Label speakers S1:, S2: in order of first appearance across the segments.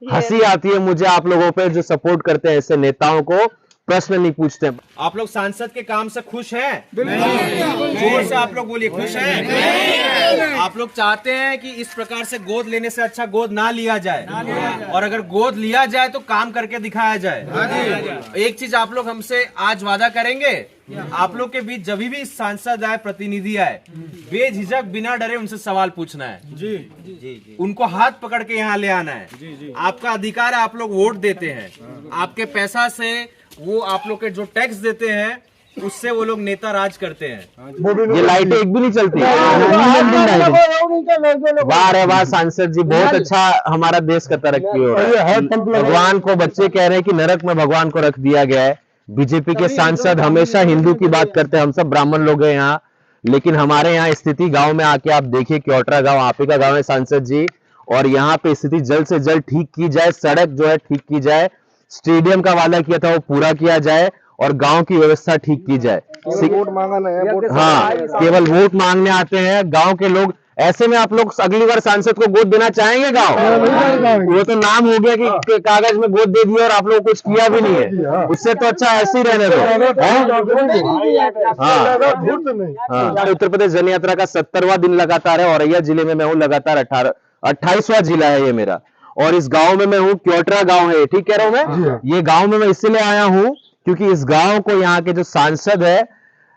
S1: हंसी आती है मुझे आप लोगों पे जो सपोर्ट करते हैं ऐसे नेताओं को, प्रश्न नहीं पूछते।
S2: आप लोग सांसद के काम से खुश हैं? जोर से आप लोग बोलिए, खुश हैं? आप लोग चाहते हैं कि इस प्रकार से गोद लेने से अच्छा गोद ना लिया जाए, और अगर गोद लिया जाए तो काम करके दिखाया जाए। एक चीज आप लोग हमसे आज वादा करेंगे, आप लोग के बीच जब भी सांसद आए, प्रतिनिधि आए, बेझिझक बिना डरे उनसे सवाल पूछना है। जी, उनको हाथ पकड़ के यहाँ ले आना है। आपका अधिकार है, आप लोग वोट देते हैं, आपके पैसा से वो आप लोग के जो टैक्स देते हैं उससे वो लोग नेता राज करते हैं।
S1: ये लाइटें एक भी नहीं चलती। वाह रे वाह सांसद जी, बहुत अच्छा हमारा देश का तरक्की हो रहा है। भगवान को बच्चे कह रहे हैं कि नरक में भगवान को रख दिया गया है। बीजेपी के सांसद हमेशा हिंदू की बात करते हैं, हम सब ब्राह्मण लोग हैं यहाँ, लेकिन हमारे यहाँ स्थिति गांव में आके आप देखिए, क्योट्रा गांव आप ही का गांव है सांसद जी, और यहाँ पे स्थिति जल्द से जल्द ठीक की जाए, सड़क जो है ठीक की जाए, स्टेडियम का वादा किया था वो पूरा किया जाए, और गांव की व्यवस्था ठीक की जाए।
S3: वोट मांगा नहीं,
S1: हाँ, केवल वोट मांगने आते हैं गांव के लोग। ऐसे में आप लोग अगली बार सांसद को गोद देना चाहेंगे गांव? वो तो नाम हो गया कि कागज में गोद दे दिया और आप लोग कुछ किया भी नहीं है। उससे तो अच्छा ऐसे ही रहने दो। हाँ, उत्तर प्रदेश जन यात्रा का 70वां दिन लगातार है। औरैया जिले में मैं हूँ लगातार 28वां जिला है ये मेरा, और इस गांव में मैं हूँ, क्योट्रा गांव है, ठीक कह रहा हूँ मैं। ये गांव में मैं इसलिए आया हूँ क्योंकि इस गांव को यहाँ के जो सांसद है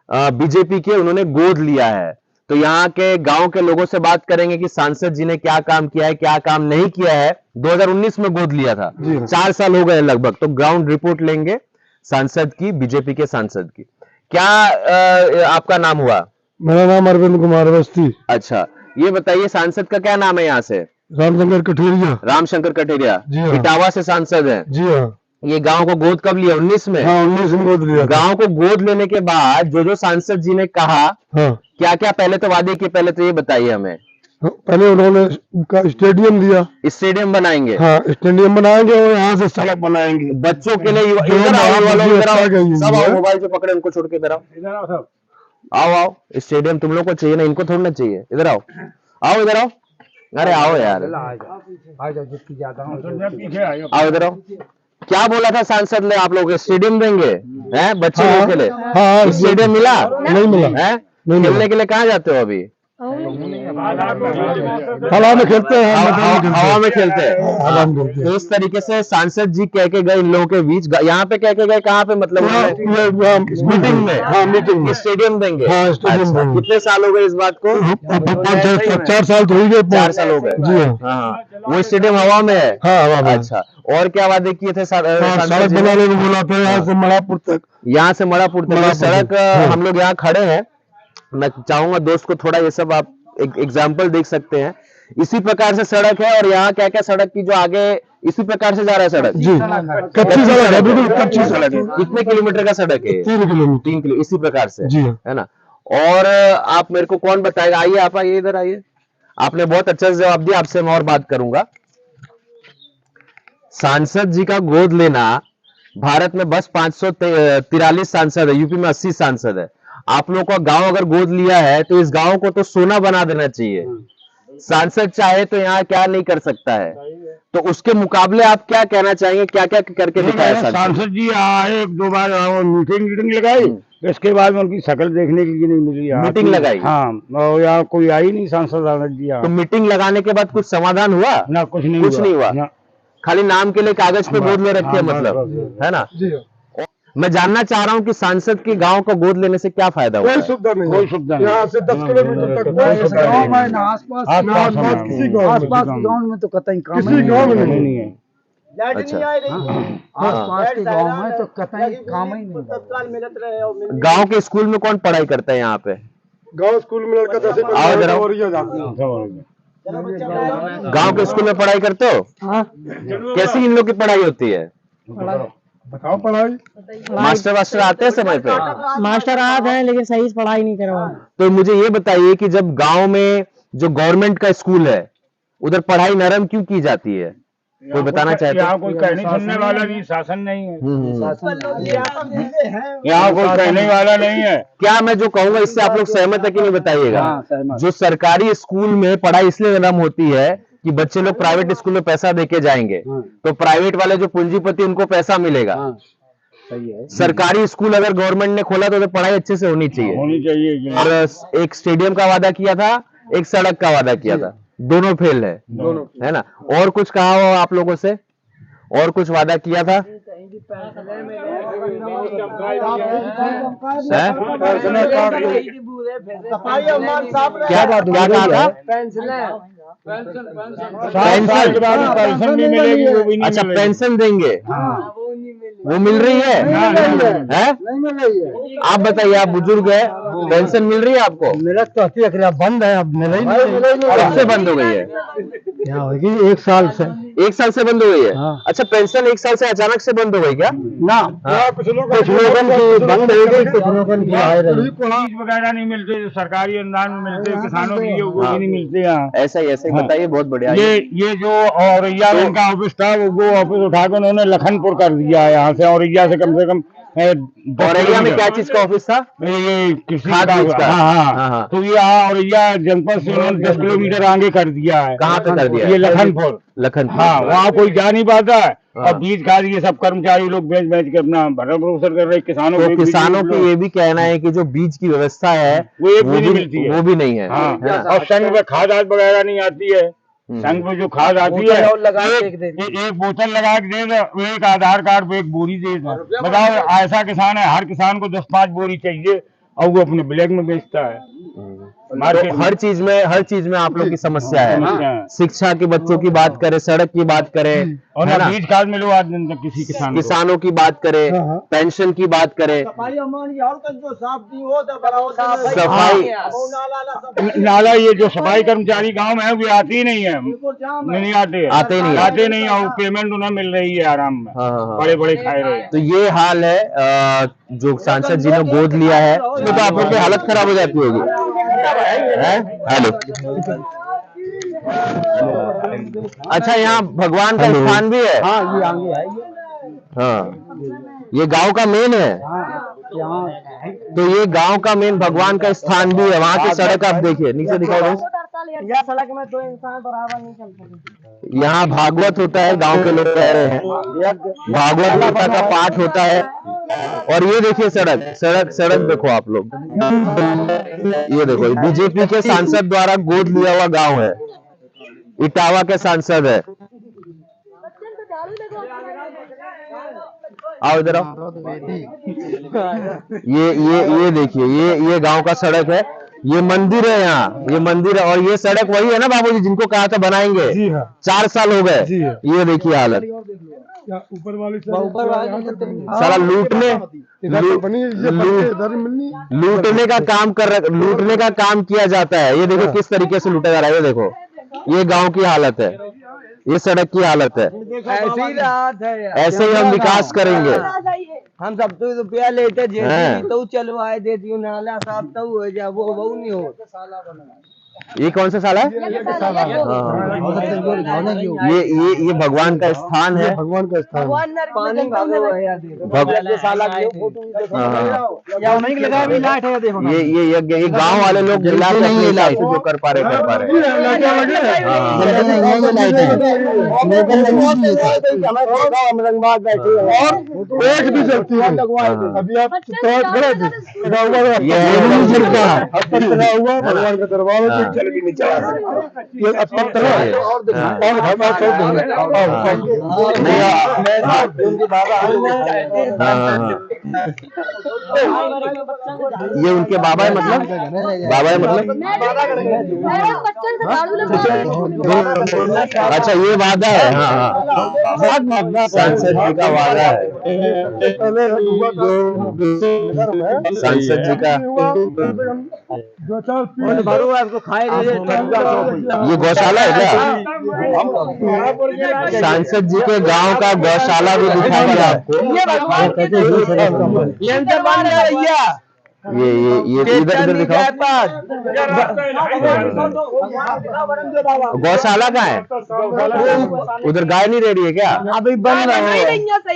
S1: बीजेपी के, उन्होंने गोद लिया है। तो यहाँ के गांव के लोगों से बात करेंगे कि सांसद जी ने क्या काम किया है, क्या काम नहीं किया है। 2019 में गोद लिया था, 4 साल हो गए लगभग। तो ग्राउंड रिपोर्ट लेंगे सांसद की, बीजेपी के सांसद की। क्या आपका नाम हुआ?
S3: मेरा नाम अरविंद कुमार अवस्थी।
S1: अच्छा, ये बताइए सांसद का क्या नाम है यहाँ से?
S3: रामशंकर कठेरिया।
S1: रामशंकर कठेरिया इटावा से सांसद है।
S3: जी हाँ।
S1: ये गांव को गोद कब लिया? 19 में।
S3: हाँ, 19 में गोद लिया।
S1: गांव को गोद लेने के बाद जो सांसद जी ने कहा,
S3: हाँ,
S1: क्या क्या पहले तो वादे किए, पहले तो ये बताइए हमें।
S3: पहले उन्होंने स्टेडियम दिया।
S1: स्टेडियम बनाएंगे?
S3: हाँ, स्टेडियम बनाएंगे और यहाँ से सड़क बनाएंगे
S1: बच्चों के लिए। इधर आओ, सब आओ, मोबाइल जो पकड़े उनको छोड़ के इधर आओ। आओ, स्टेडियम तुम लोग को चाहिए ना, इनको थोड़ा ना चाहिए। इधर आओ, आओ इधर आओ, अरे आओ यार, आओ इधर आओ। क्या बोला था सांसद ने आप लोग? स्टेडियम देंगे हैं बच्चों के लिए?
S3: हाँ,
S1: स्टेडियम मिला?
S3: नहीं मिला
S1: है? खेलने के लिए कहाँ जाते हो अभी?
S3: हवा में खेलते हैं।
S1: हवा में खेलते हैं। तो इस तरीके से सांसद जी कह के गए इन लोगों के बीच। यहाँ पे कह के गए, कहाँ पे मतलब? मीटिंग में। हाँ, मीटिंग में स्टेडियम देंगे। हाँ, स्टेडियम देंगे। कितने साल हो गए इस बात को?
S3: 4 साल तो हो गए।
S1: 4 साल हो गए। जी हाँ। वो स्टेडियम हवा में है? हाँ, हवा में। अच्छा, और क्या वादे किए थे?
S3: सड़क बनाने को बोला था, यहाँ से मड़ापुर तक।
S1: यहाँ से मड़ापुर तक सड़क। हम लोग यहाँ खड़े हैं, मैं चाहूंगा दोस्त को थोड़ा ये सब आप एक एग्जाम्पल देख सकते हैं। इसी प्रकार से सड़क है, और यहाँ क्या क्या सड़क की जो आगे इसी प्रकार से जा रहा है सड़क।
S3: जी, कच्ची सड़क है, बिल्कुल कच्ची सड़क है।
S1: कितने किलोमीटर का सड़क है?
S3: 3 किलोमीटर।
S1: 3 किलो, इसी प्रकार से।
S3: जी
S1: है ना। और आप मेरे को कौन बताएगा? आइए आप, आइए इधर आइए। आपने बहुत अच्छा जवाब दिया, आपसे मैं और बात करूंगा। सांसद जी का गोद लेना, भारत में बस 543 सांसद है, यूपी में 80 सांसद है। आप लोगों का गांव अगर गोद लिया है तो इस गांव को तो सोना बना देना चाहिए। सांसद चाहे तो यहाँ क्या नहीं कर सकता है, तो उसके मुकाबले आप क्या कहना चाहेंगे? क्या क्या करके दिखाया
S3: सांसद जी? आए 1-2 बार मीटिंग लगाई, इसके बाद में उनकी शक्ल देखने के लिए नहीं मिली।
S1: मीटिंग लगाई?
S3: हाँ, और यहाँ कोई आई नहीं सांसद जी।
S1: तो मीटिंग लगाने के बाद कुछ समाधान हुआ?
S3: ना, कुछ नहीं हुआ।
S1: खाली नाम के लिए कागज पे गोद ले रखे, मतलब, है ना। मैं जानना चाह रहा हूँ कि सांसद के गांव को गोद लेने से क्या फायदा हुआ?
S3: कोई सुविधा नहीं, कोई सुविधा नहीं। यहाँ से 10 किलोमीटर तक गाँव में, आसपास किसी गाँव में तो कतई काम, किसी गाँव में नहीं है।
S1: अच्छा,
S3: आसपास के गाँव में तो कतई काम ही नहीं।
S1: गांव के स्कूल में कौन पढ़ाई करता है यहाँ पे?
S3: गाँव स्कूल में लड़का जैसे
S1: गांव के स्कूल में पढ़ाई करते हो? कैसी इन लोग की पढ़ाई होती है?
S3: बताओ। पढ़ाई
S1: मास्टर आते हैं समय पे?
S4: मास्टर आते हैं, लेकिन सही से पढ़ाई नहीं करवा।
S1: तो मुझे ये बताइए कि जब गांव में जो गवर्नमेंट का स्कूल है, उधर पढ़ाई नरम क्यों की जाती है? कोई बताना चाहते हैं?
S3: यहाँ कोई कहने सुनने वाला भी शासन नहीं है। यहाँ कोई कहने वाला नहीं है।
S1: क्या मैं जो कहूंगा इससे आप लोग सहमत है कि नहीं बताइएगा? जो सरकारी स्कूल में पढ़ाई इसलिए नरम होती है कि बच्चे लोग प्राइवेट स्कूल में पैसा देके जाएंगे तो प्राइवेट वाले जो पूंजीपति उनको पैसा मिलेगा। सरकारी स्कूल अगर गवर्नमेंट ने खोला तो पढ़ाई अच्छे से होनी चाहिए। और एक स्टेडियम का वादा किया था, एक सड़क का वादा किया था, दोनों फेल है ना। और कुछ कहा हो आप लोगों से, और कुछ वादा किया था? क्या कहा था? पेंशन भी मिलेगी, वो भी नहीं। अच्छा, पेंशन देंगे, वो मिल रही है?
S3: नहीं मिल रही है।
S1: आप बताइए, आप बुजुर्ग है, पेंशन मिल रही है आपको?
S3: मेरा तो बंद है, अब मिल
S1: कब से बंद हो गई है?
S3: क्या होगी, 1 साल से।
S1: 1 साल से बंद हो गई है?
S3: हाँ।
S1: अच्छा, पेंशन 1 साल से अचानक से बंद हो गई क्या?
S3: ना, कुछ लोगों की बंद हो गई, कुछ लोगों की आए रही।
S5: बीज वगैरह नहीं मिलते, जो सरकारी अनुदान में मिलते, किसानों के लिए वो भी नहीं मिलते यहाँ।
S1: ऐसा ही बताइए, बहुत बढ़िया।
S5: ये जो औरैया में इनका ऑफिस था, वो ऑफिस उठा के उन्होंने लखनपुर कर दिया है। यहाँ से औरैया से कम
S1: औरैया में क्या चीज का ऑफिस था?
S5: ये कृषि
S1: खाद बीज का।
S5: हाँ। तो ये औरैया जनपद से उन्होंने 10 किलोमीटर आगे कर दिया है।
S1: कहाँ पे कर दिया?
S5: ये लखनपुर। हाँ, वहाँ कोई जा नहीं पाता है। और बीज खाद ये सब कर्मचारी लोग बेच के अपना भरण पोषण कर रहे। किसानों
S1: की ये भी कहना है कि जो बीज की व्यवस्था है
S5: वो भी नहीं मिलती है,
S1: वो भी नहीं है।
S5: और संघ में खाद वगैरह नहीं आती है। संघ में जो खाद आती है, एक बोतल लगा के दे दो, एक आधार कार्ड पे एक बोरी दे दो। बताओ, ऐसा किसान है, हर किसान को 10-5 बोरी चाहिए और वो अपने ब्लैक में बेचता है।
S1: तो हर चीज में आप लोग की समस्या है। शिक्षा के बच्चों की बात करें, सड़क की बात करें,
S5: और ना बीज खाद मिलो आज किसी
S1: किसानों की बात करें, पेंशन की बात करें, सफाई
S5: नाला, ये जो सफाई कर्मचारी गांव में है वो आते ही नहीं है, नहीं आते नहीं। और पेमेंट उन्हें मिल रही है आराम में, बड़े खाए रहे।
S1: तो ये हाल है जो सांसद जी ने गोद लिया है, उसमें तो आप लोग की हालत खराब हो जाती होगी। हेलो, अच्छा, यहाँ भगवान का स्थान भी है?
S3: हाँ, ये आगे है।
S1: हाँ, ये गांव का मेन है। तो ये गांव का मेन भगवान का स्थान भी है। वहाँ की सड़क आप देखिए, नीचे दिखाओ।
S4: यह सड़क में 2 इंसान बराबर नहीं चल सकते।
S1: यहाँ भागवत होता है, गांव के लोग कह रहे हैं, भागवत गीता का पाठ होता है। और ये देखिए सड़क देखो आप लोग, ये देखो, बीजेपी के सांसद द्वारा गोद लिया हुआ गांव है, इटावा के सांसद है। आओ इधर आओ। ये देखिए, ये गांव का सड़क है, ये मंदिर है, यहाँ ये मंदिर है। और ये सड़क वही है ना बाबूजी जिनको कहा था बनाएंगे? जी हाँ। 4 साल हो गए। ये देखिए हालत,
S3: ऊपर वाली
S1: सारा लूटने का काम किया जाता है। ये देखो किस तरीके से लूटा जा रहा है। ये देखो, ये गांव की हालत है, ये सड़क की हालत है। ऐसे ही हम विकास करेंगे।
S6: हम सब तो रुपया लेते तो चलवाए देती हूँ, नाला साफ तो हो जाए, वो नहीं हो।
S1: ये कौन सा साला है? ये भगवान का स्थान है।
S3: भगवान का स्थान,
S6: पानी
S1: ये गांव वाले लोग मिला के अपने हिसाब से जो कर पा रहे
S3: एक भी चलती है। अभी आप भगवान का दरबार चल भी नहीं चला सकते। ये अब पत्थर है और
S1: ये उनके बाबा है, मतलब अच्छा, ये वादा है। हाँ, सांसद जी का वादा है, सांसद जी का। ये गौशाला है क्या? सांसद जी के गांव का गौशाला भी दिखाएंगे आपको। ये इधर दिखाओ, गौशाला कहाँ है? उधर गाय नहीं रह रही है क्या?
S6: अभी बन रहा है।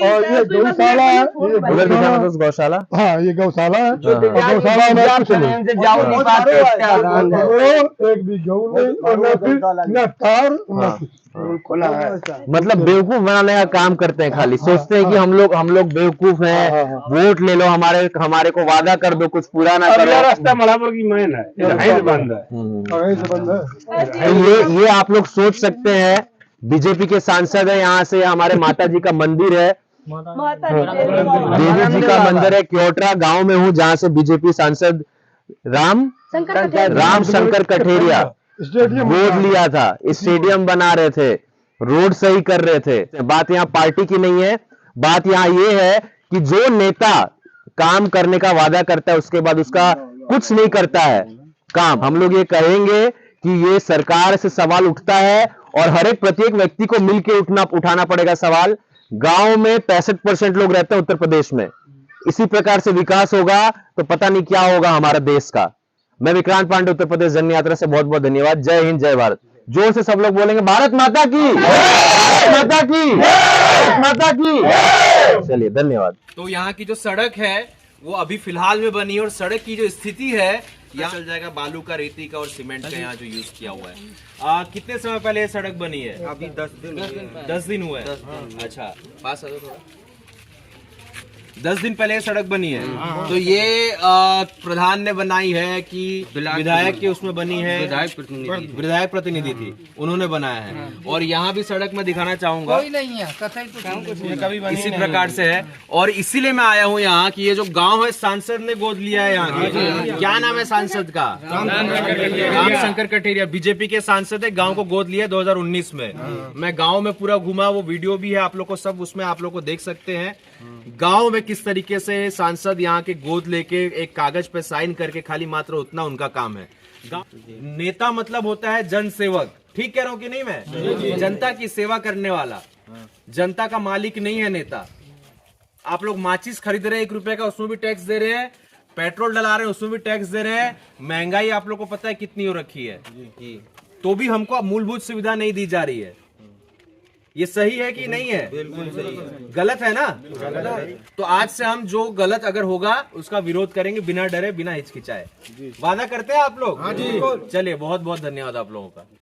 S3: और ये गौशाला है,
S1: उधर दिखाना तो गौशाला।
S3: हाँ ये गौशाला है।
S6: जो
S3: गौशाला में कुछ नहीं,
S6: जाओ नहीं बात
S3: एक भी गऊ नहीं और न तार न कुछ।
S6: खुला है।
S1: मतलब बेवकूफ बनाने का काम करते हैं, खाली सोचते हैं कि हम लोग बेवकूफ हैं, वोट ले लो, हमारे को वादा कर दो, कुछ पूरा ना करो।
S5: रास्ता मलापुर की मेन है, यहीं से बंद है।
S3: ऐसे बंद है।
S1: ये आप लोग सोच सकते हैं, बीजेपी के सांसद है, यहाँ से हमारे माता जी का मंदिर है, देवी जी का मंदिर है, क्योटरा गांव में हूँ जहाँ से बीजेपी सांसद राम शंकर कठेरिया गोद लिया था, स्टेडियम बना रहे थे, रोड सही कर रहे थे। बात यहाँ पार्टी की नहीं है, बात यहाँ ये है कि जो नेता काम करने का वादा करता है उसके बाद उसका कुछ नहीं करता है काम। हम लोग ये कहेंगे कि ये सरकार से सवाल उठता है और हर एक प्रत्येक व्यक्ति को मिलकर उठाना पड़ेगा सवाल। गांव में 65% लोग रहते हैं उत्तर प्रदेश में, इसी प्रकार से विकास होगा तो पता नहीं क्या होगा हमारा देश का। मैं विक्रांत पांडे, उत्तर प्रदेश जन यात्रा से बहुत बहुत धन्यवाद। जय हिंद, जय भारत। जोर से सब लोग बोलेंगे भारत माता की, भारत माता की, भारत माता की। चलिए धन्यवाद।
S2: तो यहाँ की जो सड़क है वो अभी फिलहाल में बनी है और सड़क की जो स्थिति है यहाँ चल जाएगा बालू का, रेती का और सीमेंट का यहाँ जो यूज किया हुआ है। कितने समय पहले ये सड़क बनी है?
S6: अभी
S2: 10 दिन हुए हैं। अच्छा, पास आ जाओ थोड़ा। 10 दिन पहले सड़क बनी है। तो ये प्रधान ने बनाई है कि विधायक के उसमें बनी है? विधायक प्रतिनिधि थी, उन्होंने बनाया है। और यहाँ भी सड़क में दिखाना चाहूंगा,
S7: कोई नहीं है, कतई कुछ
S2: इसी प्रकार से है। और इसीलिए मैं आया हूँ यहाँ कि ये जो गांव है सांसद ने गोद लिया है यहाँ के। क्या नाम है सांसद का? राम शंकर कठेरिया, बीजेपी के सांसद है, गांव को गोद लिया 2019 में। मैं गांव में पूरा घूमा, वो वीडियो भी है आप लोग को, सब उसमें आप लोग को देख सकते हैं गांव में किस तरीके से सांसद यहाँ के गोद लेके एक कागज पे साइन करके, खाली मात्र उतना उनका काम है। नेता मतलब होता है जन सेवक, ठीक कह रहा हूँ कि नहीं? मैं जनता की सेवा करने वाला, जनता का मालिक नहीं है नेता। आप लोग माचिस खरीद रहे हैं 1 रुपए का, उसमें भी टैक्स दे रहे हैं, पेट्रोल डला रहे हैं उसमें भी टैक्स दे रहे हैं। महंगाई आप लोग को पता है कितनी हो रखी है, तो भी हमको मूलभूत सुविधा नहीं दी जा रही है। ये सही है कि नहीं है? बिल्कुल सही है। गलत है ना? तो आज से हम जो गलत अगर होगा उसका विरोध करेंगे बिना डरे, बिना हिचकिचाए। वादा करते हैं आप लोग? हाँ जी। चलिए, बहुत बहुत धन्यवाद आप लोगों का।